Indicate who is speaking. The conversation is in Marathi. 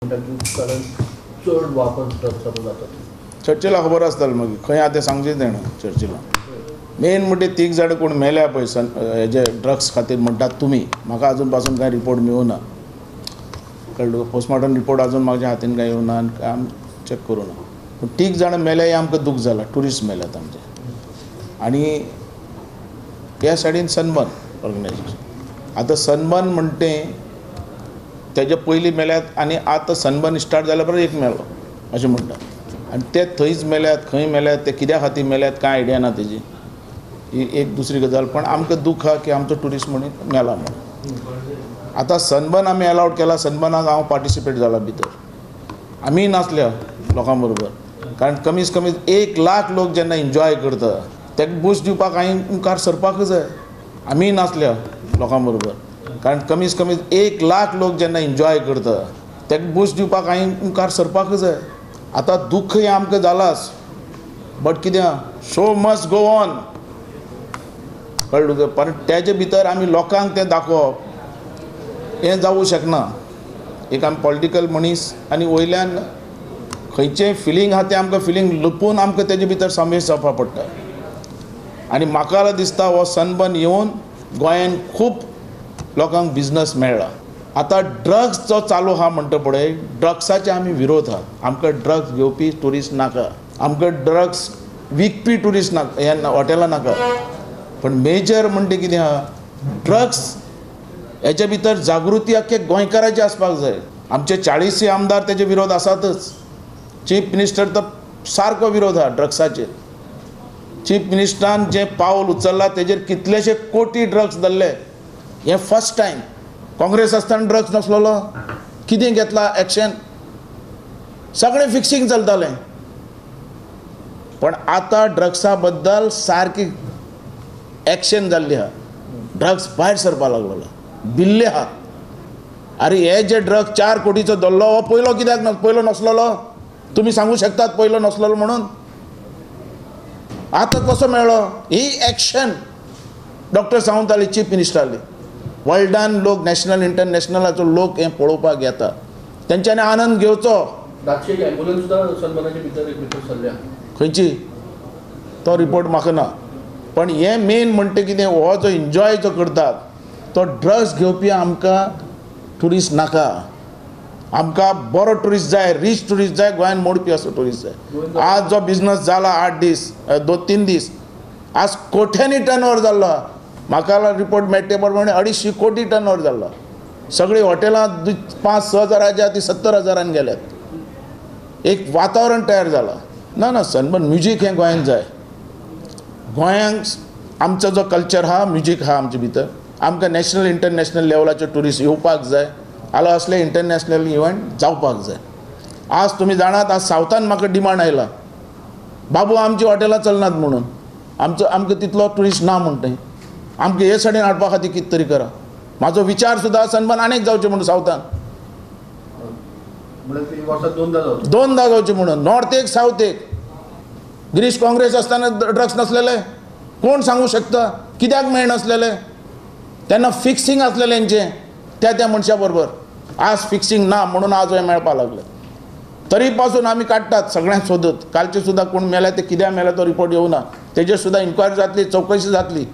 Speaker 1: कारण चड वापर ड्रग्साचो जाता
Speaker 2: चर्चीला खबर आसतलें मागीर खंय आहा तें सांगचें जाणा चर्चीला मेन म्हणजे 3 जाण कोण मेल्या पळय हेजे ड्रग्स खातीर म्हणटात तुमी म्हाका अजून पासून कांय रिपोर्ट मेळूना कळ्ळें पोस्टमॉर्टम रिपोर्ट अजून म्हाज्या हातीन कांय येवना आनी आमी चॅक करूना पूण 3 जाण मेल्या हें आमकां दूख जालां ट्युरिस्ट मेल्यात आमचे आनी ह्या सायडीन सनबर्न ऑर्गनायजेशन आतां सनबर्न म्हणटे तेजे पयलीं मेल्यात आनी आतां सनबर्न स्टार्ट जाल्या परत एक मेलो अशें म्हणटात आनी ते थंयच मेल्यात खंय मेल्यात ते कित्या खातीर मेल्यात कांय आयडिया ना तेजी ही एक दुसरी गजाल पण आमकां दूख आहा की आमचो ट्युरिस्ट मनीस मेला म्हणून आतां सनबर्न आमी अलावड केला सनबर्नाक हांव पार्टिसिपेट जाला भितर आमी नासल्या लोकां बरोबर कारण कमीत कमी 1 लाख लोक जेन्ना एन्जॉय करता तेका बूस्ट दिवपाक हांवें मुखार सरपाक जाय आमी नासल्या लोकां बरोबर कारण कमीत कमी 1 लाख लोक जेन्ना एन्जॉय करता तेका बूस्ट दिवपाक हांवें मुखार सरपाक जाय आतां दुख्ख हें आमकां जालाच बट कितें शो मस्ट गो ऑन कळ्ळें तुका पण तेजे भितर आमी लोकांक तें दाखोवप हें जावूं शकना एक आमी पॉलिटिकल मनीस आनी वयल्यान खंयचें फिलींग आहा तें आमकां फिलींग लपोवन आमकां तेजे भितर सामील जावपा पडटा आनी म्हाका दिसता हो सनबर्न येवन गोंयान खूब लोकांक बिजनस मेळ्ळा आतां ड्रग्स जो चालू आहा म्हणटा पळय ड्रग्साचे आमी विरोध आहा आमकां ड्रग्स घेवपी ट्युरिस्ट नाका आमकां ड्रग्स विकपी ट्युरिस्ट नाका हे हॉटेलां नाका पण मेजर म्हणटे कितें आहा ड्रग्स हेच्या भितर जागृती आख्खे गोंयकाराची आसपाक जाय आमचे 40 आमदार तेजे विरोध आसातच चीफ मिनिस्टर तर सारको विरोध आहा ड्रग्साचेर चीफ मिनिस्टरान जें पावल उचल्लां तेजेर कितलेशे कोटी ड्रग्स धरले हें फर्स्ट टायम काँग्रेस आसतना ड्रग्स नासलोलो कितें घेतला एक्शन सगळें फिक्सिंग चलतालें पण आतां ड्रग्सा बद्दल सारकी एक्शन जाल्ली आहा ड्रग्स भायर सरपा लागलो बिल्ले आहा अरे हे जे ड्रग्स 4 कोटीचो धरलो हो पयलो कित्याक पयलो नसलोलो तुमी सांगू शकतात पयलो नसलोलो म्हणून आतां कसो मेळ्ळो ही एक्शन डॉक्टर सावंत आली चीफ मिनिस्टर आली वर्ल्डान लोक नॅशनल इंटरनॅशनलाचो लोक हें पळोवपाक येता तेंच्यांनी आनंद घेवचो
Speaker 1: धाकशे एम्बुलन्स सुद्दां सनबर्नाचे भितर एक भितर सरल्या
Speaker 2: खंयची तो रिपोर्ट म्हाका ना पण हें मेन म्हणटा कितें हो जो एन्जॉय जो करतात तो ड्रग्स घेवपी आमकां ट्युरिस्ट नाका आमकां बरो ट्युरिस्ट जाय रीच ट्युरिस्ट जाय गोंयान मोडपी असो ट्युरिस्ट जाय आज जो बिजनस जाला 8 दीस 2-3 दीस आज कोट्यांनी टर्नओवर जाल्लो म्हाका रिपोर्ट मेळटे प्रमाणे 250 कोटी टर्नओवर जाल्लो सगळीं हॉटेलां 5-6 हजाराच्या ती 70 हजारान गेल्यात एक वातावरण तयार जालां ना सनबर्न म्युजीक हें गोंयान जाय गोंयांक आमचो जो कल्चर आहा म्युजीक आहा आमचे भितर आमकां नॅशनल इंटरनॅशनल लेवलाचे ट्युरिस्ट येवपाक जाय जाल्यार असले इंटरनॅशनल इव्हेंट जावपाक जाय आज तुमी जाणात आज सावथान म्हाका डिमांड आयला बाबू आमची हॉटेलां चलनात म्हणून आमकां तितलो ट्युरिस्ट ना म्हणटा आमकां हे सायडीन हाडपा खातीर कितें तरी करा म्हाजो विचार सुद्दां सनबर्न आनीक जावचें म्हणून सावथान दोनदा जावचें म्हणून नॉर्थ एक सावथ एक गिरीश काँग्रेस आसतना ड्रग्स नसलेले कोण सांगू शकता कित्याक मेळनासलेले तेन्ना फिक्सिंग आसलेलें हेंचें त्या मनशा बरोबर आज फिक्सिंग ना म्हणून आज हें मेळपा लागलें तरी पासून आमी काडटात सगळ्यांक सोदत कालचे सुद्दां कोण मेल्या ते कित्याक मेल्या तो रिपोर्ट येवना तेजेर सुद्दां इन्क्वायरी जातली चवकशी जातली